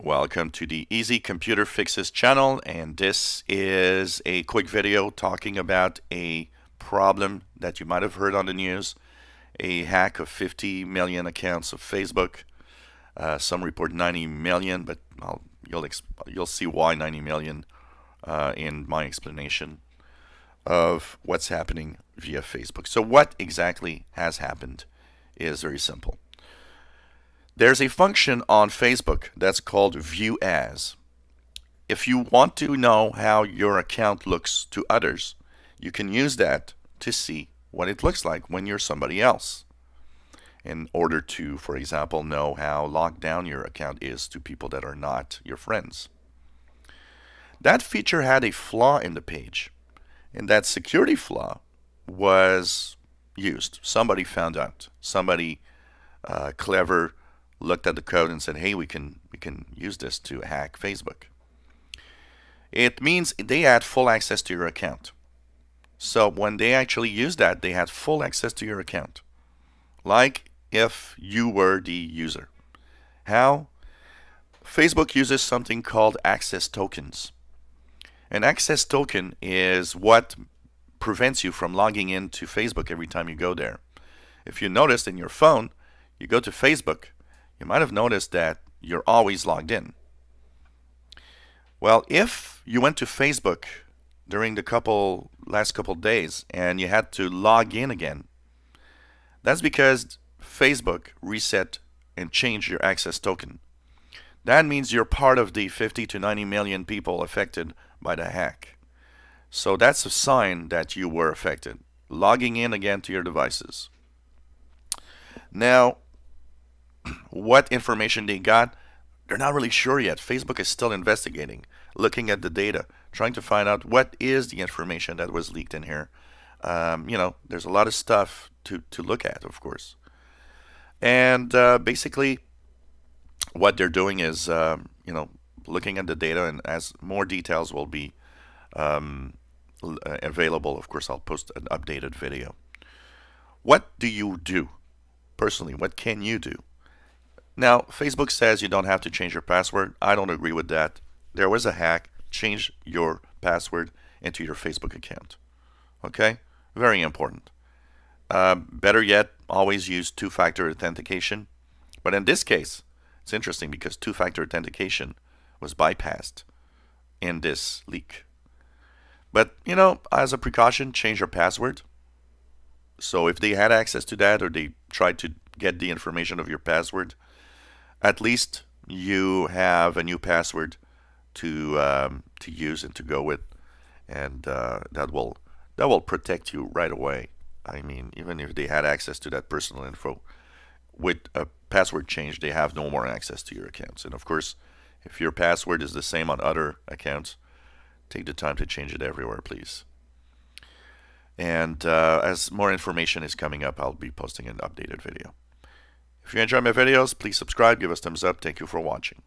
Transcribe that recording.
Welcome to the Easy Computer Fixes channel, and this is a quick video talking about a problem that you might have heard on the news, a hack of 50 million accounts of Facebook. Some report 90 million, but you'll see why 90 million in my explanation of what's happening via Facebook. So what exactly has happened is very simple. There's a function on Facebook that's called View As. If you want to know how your account looks to others, you can use that to see what it looks like when you're somebody else, in order to, for example, know how locked down your account is to people that are not your friends. That feature had a flaw in the page, and that security flaw was used. Somebody found out. Somebody clever looked at the code and said, hey, we can use this to hack Facebook. It means they had full access to your account. So when they actually used that, they had full access to your account, like if you were the user. How? Facebook uses something called access tokens. An access token is what prevents you from logging into Facebook every time you go there. If you noticed in your phone, you go to Facebook, you might have noticed that you're always logged in. Well, if you went to Facebook during the last couple days and you had to log in again, that's because Facebook reset and changed your access token. That means you're part of the 50 to 90 million people affected by the hack. So that's a sign that you were affected. Logging in again to your devices. Now, what information they got, they're not really sure yet. Facebook is still investigating, looking at the data, trying to find out what is the information that was leaked in here. There's a lot of stuff to look at, of course. And basically, what they're doing is, looking at the data, and as more details will be available, of course, I'll post an updated video. What do you do? Personally, what can you do? Now, Facebook says you don't have to change your password. I don't agree with that. There was a hack. Change your password into your Facebook account. Okay? Very important. Better yet, always use two-factor authentication. But in this case, it's interesting because two-factor authentication was bypassed in this leak. But, as a precaution, change your password. So if they had access to that, or they tried to get the information of your password, at least you have a new password to use and to go with, and that will protect you right away. I mean, even if they had access to that personal info, with a password change, they have no more access to your accounts. And of course, if your password is the same on other accounts, take the time to change it everywhere, please. And as more information is coming up, I'll be posting an updated video. If you enjoy my videos, please subscribe, give us thumbs up. Thank you for watching.